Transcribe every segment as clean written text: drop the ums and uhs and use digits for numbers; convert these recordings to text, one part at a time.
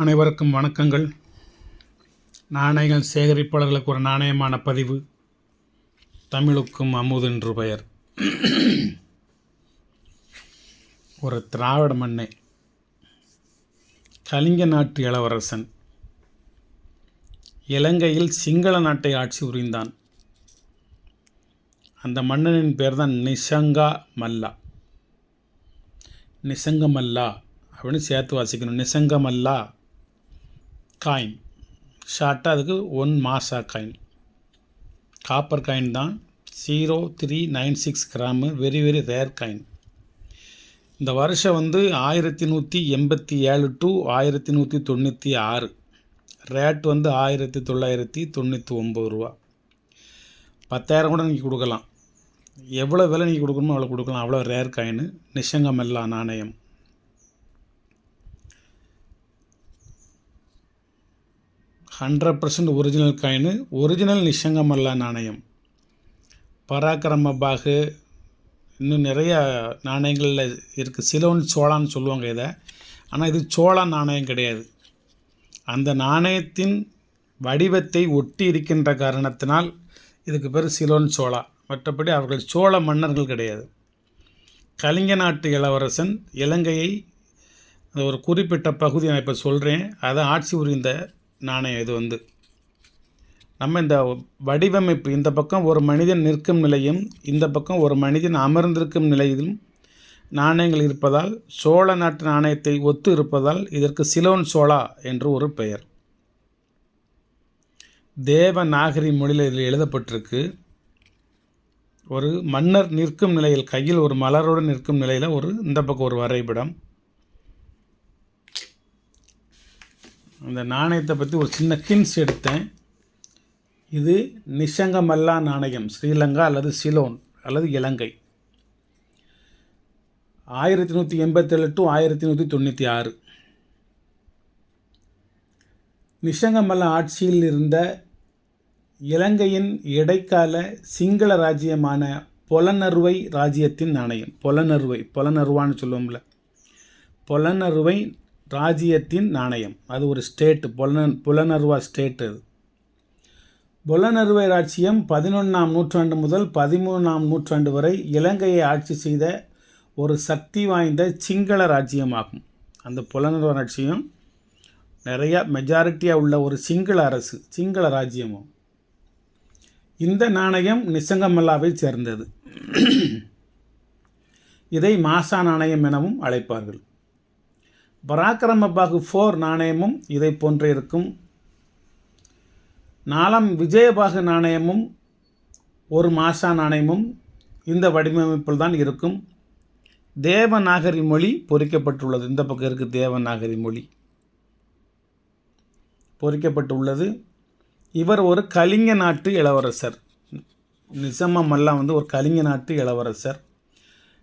அனைவருக்கும் வணக்கங்கள். நாணயங்கள் சேகரிப்பாளர்களுக்கு ஒரு நாணயமான பதிவு. தமிழுக்கும் அமுது என்று பெயர். ஒரு திராவிட மன்னன், கலிங்க நாட்டு இளவரசன், இலங்கையில் சிங்கள நாட்டை ஆட்சி புரிந்தான். அந்த மன்னனின் பேர் தான் நிசங்கா மல்லா. நிசங்கமல்லா அப்படின்னு சேர்த்து வாசிக்கணும். நிசங்கமல்லா காயின், ஷார்ட்டாக அதுக்கு 1 மாசா காயின், காப்பர் காயின் தான். 0396 gram, very very rare coin. இந்த வருஷம் 1187 டு 1196. ரேட் 1999 ரூபா. 10,000 கூட நீங்கள் கொடுக்கலாம். எவ்வளோ விலை நீங்கள் கொடுக்கணுமோ அவ்வளோ கொடுக்கலாம். அவ்வளோ ரேர் காயின் நிசங்கமல்லா நாணயம். %100% ஒரிஜினல் காயின், ஒரிஜினல் நிசங்கமல்லா நாணயம். பராக்கிரம பாகு, இன்னும் நிறைய நாணயங்களில் இருக்குது. சிலோன் சோளான்னு சொல்லுவாங்க இதை. ஆனால் இது சோளா நாணயம் கிடையாது. அந்த நாணயத்தின் வடிவத்தை ஒட்டி இருக்கின்ற காரணத்தினால் இதுக்கு பேர் சிலோன் சோளா. மற்றபடி அவர்கள் சோழ மன்னர்கள் கிடையாது. கலிங்க நாட்டு இளவரசன் இலங்கையை ஒரு குறிப்பிட்ட பகுதி நான் இப்போ சொல்கிறேன், அதை ஆட்சி புரிந்த நாணயம் இது. நம்ம இந்த வடிவமைப்பு, இந்த பக்கம் ஒரு மனிதன் நிற்கும் நிலையும் இந்த பக்கம் ஒரு மனிதன் அமர்ந்திருக்கும் நிலையிலும் நாணயங்கள் இருப்பதால், சோழ நாட்டு நாணயத்தை ஒத்து இருப்பதால் இதற்கு சிலோன் சோளா என்று ஒரு பெயர். தேவநாகரி மொழியில் இதில் எழுதப்பட்டிருக்கு. ஒரு மன்னர் நிற்கும் நிலையில், கையில் ஒரு மலரோடு நிற்கும் நிலையில் இந்த பக்கம் ஒரு வரைபடம். அந்த நாணயத்தை பற்றி ஒரு சின்ன ஹிண்ட்ஸ் எடுத்தேன். இது நிசங்கமல்லா நாணயம், ஸ்ரீலங்கா அல்லது சிலோன் அல்லது இலங்கை. 1187 டு 1196. நிசங்கமல்லா ஆட்சியில் இருந்த இலங்கையின் இடைக்கால சிங்கள ராஜ்யமான பொலனறுவை ராஜ்யத்தின் நாணயம். பொலனறுவான்னு சொல்லுவோம்ல, பொலனறுவை ராஜ்யத்தின் நாணயம். அது ஒரு ஸ்டேட்டு, புலனறுவா ஸ்டேட்டு. அது பொலனறுவை ராஜ்யம் 11ஆம் நூற்றாண்டு முதல் 13ஆம் நூற்றாண்டு வரை இலங்கையை ஆட்சி செய்த ஒரு சக்தி வாய்ந்த சிங்கள ராஜ்யமாகும். அந்த புலனறுவை ராஜ்யம் நிறையா மெஜாரிட்டியாக உள்ள ஒரு சிங்கள அரசு, சிங்கள ராஜ்யமும். இந்த நாணயம் நிசங்கமல்லாவை சேர்ந்தது. இதை மாசா நாணயம் எனவும் அழைப்பார்கள். பராக்கிரம பாகு 4 நாணயமும் இதை போன்று இருக்கும். 4ஆம் விஜயபாகு நாணயமும் ஒரு மாசா நாணயமும் இந்த வடிவமைப்பில் தான் இருக்கும். தேவநாகரி மொழி பொறிக்கப்பட்டுள்ளது. இந்த பக்கம் இருக்குது தேவநாகரி மொழி பொறிக்கப்பட்டுள்ளது. இவர் ஒரு கலிங்க நாட்டு இளவரசர். நிசங்கமல்லா ஒரு கலிங்க நாட்டு இளவரசர்.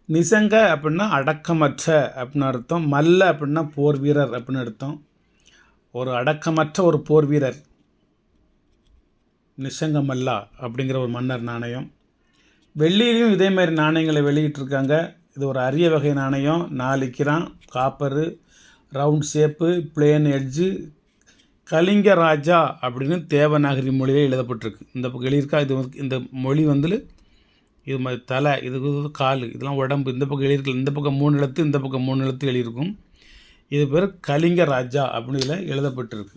நிசங்க அப்படின்னா அடக்கமற்ற அப்படின்னு அர்த்தம். மல்ல அப்படின்னா போர் வீரர் அப்படின்னு அர்த்தம். ஒரு அடக்கமற்ற ஒரு போர் வீரர் நிசங்கமல்லா அப்படிங்கிற ஒரு மன்னர் நாணயம். வெள்ளியிலையும் இதே மாதிரி நாணயங்களை வெளியிட்டிருக்காங்க. இது ஒரு அரிய வகை நாணயம். 4 gram, copper, round shape, plain edge, Kalinga Raja அப்படின்னு தேவநாகரி மொழியில் எழுதப்பட்டிருக்கு. இந்த பக்கம் எழுதியிருக்கா. இது இந்த மொழி இது மாதிரி தலை, இது கால், இதெல்லாம் உடம்பு. இந்த பக்கம் எழுதியிருக்கல. இந்த பக்கம் 3 எழுத்து, இந்த பக்கம் 3 எழுத்து எழுதியிருக்கும். இது பேர் கலிங்க ராஜா அப்படின்னு இதில் எழுதப்பட்டிருக்கு.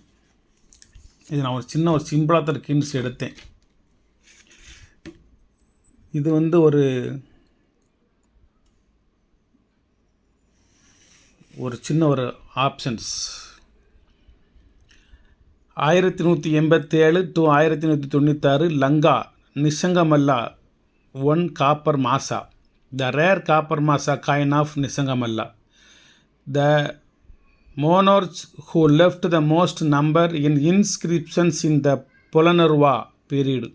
இது நான் ஒரு சிம்பிளாக தான் ஹிண்ட்ஸ் எடுத்தேன். இது ஒரு சின்ன ஒரு options. 1187 to 1196 Lanka Nissankamalla 1 copper masa, the rare copper masa coin of Nisangamalla. The monarchs who left the most number in inscriptions in the Polonnaruwa period.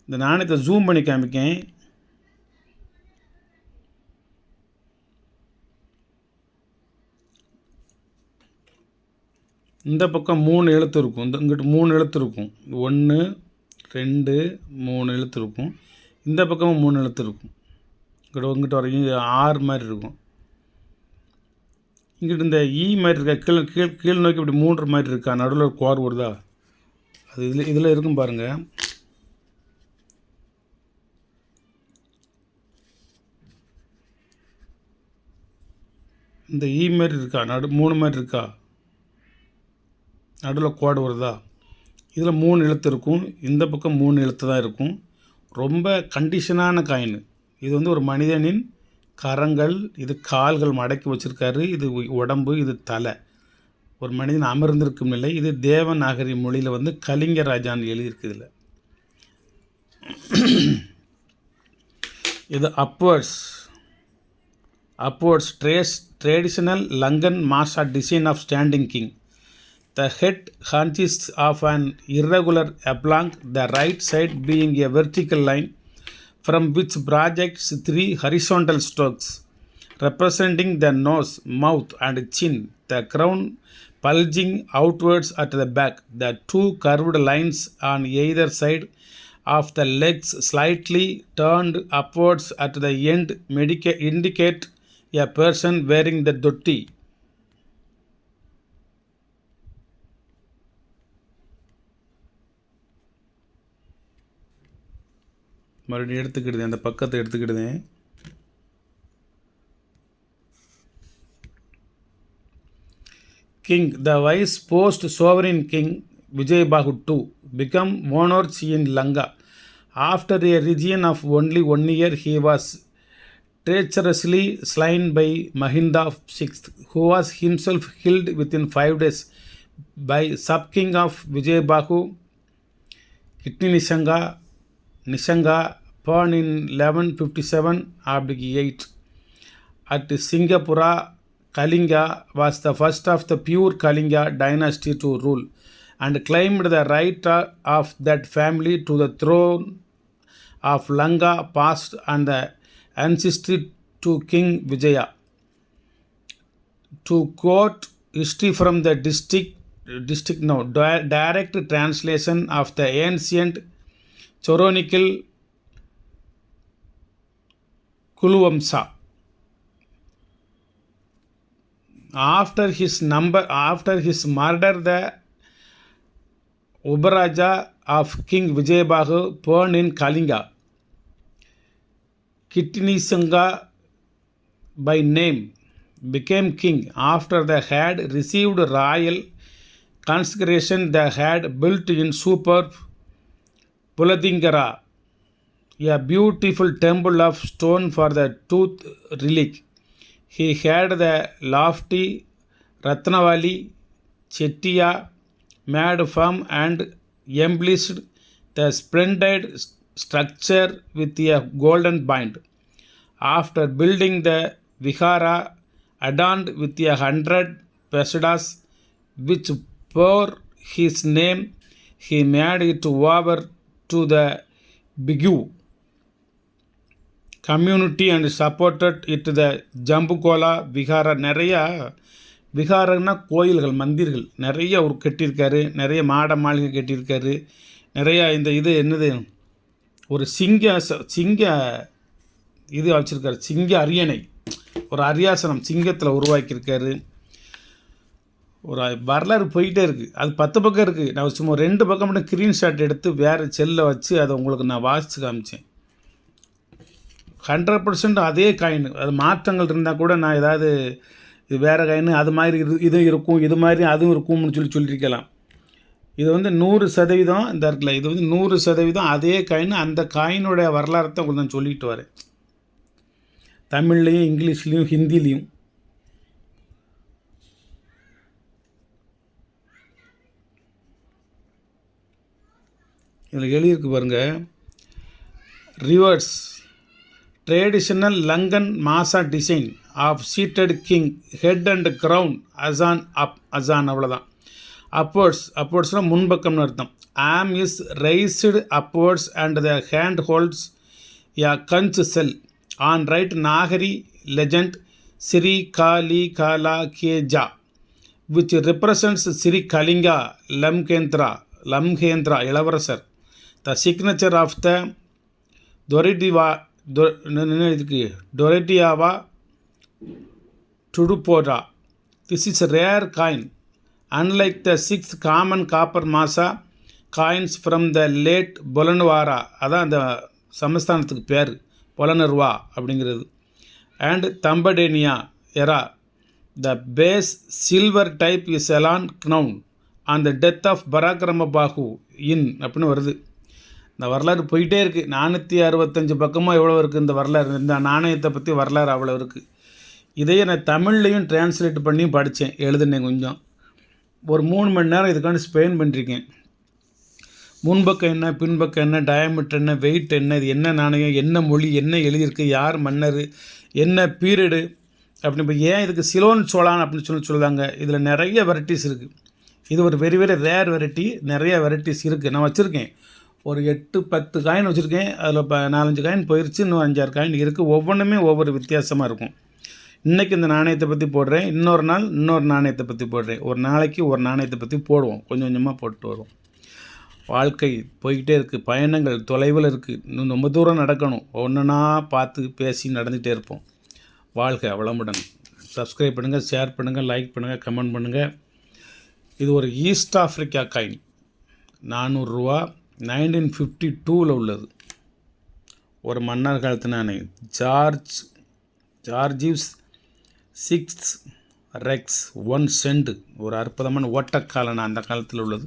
இந்த நாணயத்தை ஜூம் பண்ணி காமிக்கேன். இந்த பக்கம் 3 எழுத்து இருக்கும். இங்கிட்டு 3 எழுத்து இருக்கும். 1 2 3 எழுத்து இருக்கும். இந்த பக்கமும் 3 எழுத்து இருக்கும். இங்கிட்ட வரைக்கும் 6 மாதிரி இருக்கும். இங்கிட்டு இந்த மாதிரி இருக்கா, கீழ் கீழ் கீழ் நோக்கி இப்படி 3 மாதிரி இருக்கா, நடுவில் ஒரு கோர் வருதா, அது இதில் இருக்கும் பாருங்கள். இந்த மாதிரி இருக்கா, 3 மாதிரி இருக்கா, நடுவில் கோடு வருதா, இதில் 3 எழுத்து இருக்கும், இந்த பக்கம் 3 எழுத்து தான் இருக்கும். ரொம்ப கண்டிஷனான காயின். இது ஒரு மனிதனின் கரங்கள், இது கால்கள் மடக்கி வச்சுருக்காரு, இது உடம்பு, இது தலை, ஒரு மனிதன் அமர்ந்திருக்கும் நிலை. இது தேவநாகரி மொழியில் கலிங்க ராஜான்னு எழுதியிருக்கு. இதில் இது upwards traditional Langan Masa design of standing king. The head consists of an irregular oblong, the right side being a vertical line from which projects 3 horizontal strokes representing the nose, mouth and chin, the crown bulging outwards at the back, the 2 curved lines on either side of the legs slightly turned upwards at the end indicate a person wearing the dhoti. மறுபடியும் எடுத்துக்கிடுதேன், அந்த பக்கத்தை எடுத்துக்கிடுதேன். King, the wise post-sovereign king Vijayabahu II became monarch in Lanka. After a region of only 1 year, he was treacherously slain by Mahinda VI, who was himself killed within 5 days by sub-king of Vijayabahu, Kitni Nishanga, born in 1157/8 at Singapura. Kalinga was the first of the pure Kalinga dynasty to rule and claimed the right of that family to the throne of Lanka, passed and the ancestry to King Vijaya. To quote history from the direct translation of the ancient Chronicle Kuluvamsa. After his murder, the Ubaraja of King Vijayabahu, born in Kalinga, Kittinisanga by name, became king. After they had received royal consecration, they had built in superb Puladingara a beautiful temple of stone for the tooth relic. He had the lofty Ratnavali Chettiya made from and embellished the splendid structure with a golden bind. After building the vihara adorned with 100 pesadas which bore his name, he made it over to the Bigu community and supported it the Jambukola Vihara. நிறையா விகாரன்னா கோயில்கள், மந்திர்கள் நிறைய ஒரு கட்டியிருக்காரு, நிறைய மாட மாளிகை கட்டியிருக்காரு, நிறையா இது என்னது ஒரு சிங்க இது வச்சுருக்காரு, சிங்க அரியணை, ஒரு அரியாசனம் சிங்கத்தில் உருவாக்கியிருக்காரு. ஒரு வரலாறு போயிட்டே இருக்குது. அது 10 பக்கம் இருக்குது. நான் சும்மா 2 பக்கம் மட்டும் ஸ்க்ரீன்ஷாட் எடுத்து வேறு செல்லில் வச்சு அதை உங்களுக்கு நான் வாசித்து காமிச்சேன். 100% அதே காயின். அது மாற்றங்கள் இருந்தால் கூட நான் ஏதாவது இது வேறு காயின் அது மாதிரி இதுவும் இருக்கும், இது மாதிரி அதுவும் இருக்கும்னு சொல்லியிருக்கலாம். இது 100% இந்த இருக்குல்ல, இது 100% அதே காயின். அந்த காயினுடைய வரலாறத்தை உங்களுக்கு நான் சொல்லிட்டு வரேன், தமிழ்லேயும் இங்கிலீஷ்லேயும் ஹிந்திலையும். இதில் எழுதியிருக்கு பாருங்கள், reverse traditional Lankan Masa design of seated king, head and crown azan up, azan அவ்வளோதான். upwardsனா முன்பக்கம்னு அர்த்தம். arm is raised upwards and the hand holds a conch shell. on right Nagari legend Sri Kali Kala Keja, which represents Sri Kalinga Lamhendra இளவரசர். the signature of the Doretiava Tudupora this is rare coin unlike the 6 common copper masa coins from the late Polonnaruwa, அதான் அந்த சமஸ்தானத்துக்கு பேர் பொலனர்வா அப்படிங்கிறது. And Dambadeniya era the base silver type is alone known on the death of Parakrama Bahu in அப்படின்னு வருது. இந்த வரலாறு போயிட்டே இருக்குது. 465 பக்கமாக எவ்வளோ இருக்குது இந்த வரலாறு, இந்த நாணயத்தை பற்றி வரலாறு அவ்வளோ இருக்குது. இதையே நான் தமிழ்லையும் டிரான்ஸ்லேட் பண்ணி படித்தேன், எழுதுனேன். கொஞ்சம் ஒரு 3 மணி நேரம் இதுக்காண்டி ஸ்பெயின் பண்ணியிருக்கேன். முன்பக்கம் என்ன, பின்பக்கம் என்ன, டயமீட்டர் என்ன, வெயிட் என்ன, இது என்ன நாணயம், என்ன மொழி, என்ன எழுதியிருக்கு, யார் மன்னர், என்ன பீரியடு அப்படி. இப்போ ஏன் இதுக்கு சிலோன் சோழான் அப்படின்னு சொல்லுவாங்க. இதில் நிறைய வெரைட்டிஸ் இருக்குது. இது ஒரு வெரி வெரி ரேர் வெரைட்டி. நிறைய வெரைட்டிஸ் இருக்குது. நான் வச்சுருக்கேன் ஒரு 8-10 காயின் வச்சுருக்கேன். அதில் இப்போ 4-5 காயின் போயிடுச்சு, இன்னும் 5-6 காயின் இருக்குது. ஒவ்வொன்றுமே ஒவ்வொரு வித்தியாசமாக இருக்கும். இன்றைக்கி இந்த நாணயத்தை பற்றி போடுறேன், இன்னொரு நாள் இன்னொரு நாணயத்தை பற்றி போடுறேன். ஒரு நாளைக்கு ஒரு நாணயத்தை பற்றி போடுவோம், கொஞ்சம் கொஞ்சமாக போட்டு வருவோம். வாழ்க்கை போய்கிட்டே இருக்குது, பயணங்கள் தொலைவில் இருக்குது, இன்னும் ரொம்ப தூரம் நடக்கணும். ஒன்றுனா பார்த்து பேசி நடந்துகிட்டே இருப்போம். வாழ்க வளமுடன். சப்ஸ்கிரைப் பண்ணுங்கள், ஷேர் பண்ணுங்கள், லைக் பண்ணுங்கள், கமெண்ட் பண்ணுங்கள். இது ஒரு ஈஸ்ட் ஆஃப்ரிக்கா காயின், 400 ரூபா, 1952 உள்ளது. ஒரு மன்னர் காலத்து நாணயம், ஜார்ஜிவ்ஸ் 6 ரெக்ஸ் 1 சென்ட். ஒரு அற்புதமான ஓட்டக்காலன அந்த காலத்தில் உள்ளது.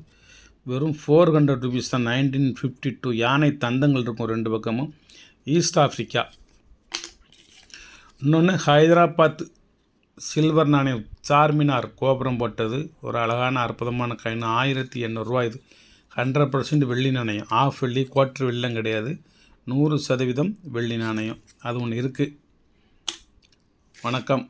வெறும் 400 ருபீஸ் தான். 1952. யானை தந்தங்கள் இருக்கும் 2 பக்கமும். East Africa. இன்னொன்று ஹைதராபாத் சில்வர் நாணயம், சார்மினார் கோபுரம் போட்டது. ஒரு அழகான அற்புதமான காயின், 1800 ரூபா. இது 100% வெள்ளி நாணயம். ஆஃப் வெள்ளி, குவார்ட்ரு வெள்ளிலாம் கிடையாது, 100% வெள்ளி நாணயம். அது ஒன்று இருக்குது. வணக்கம்.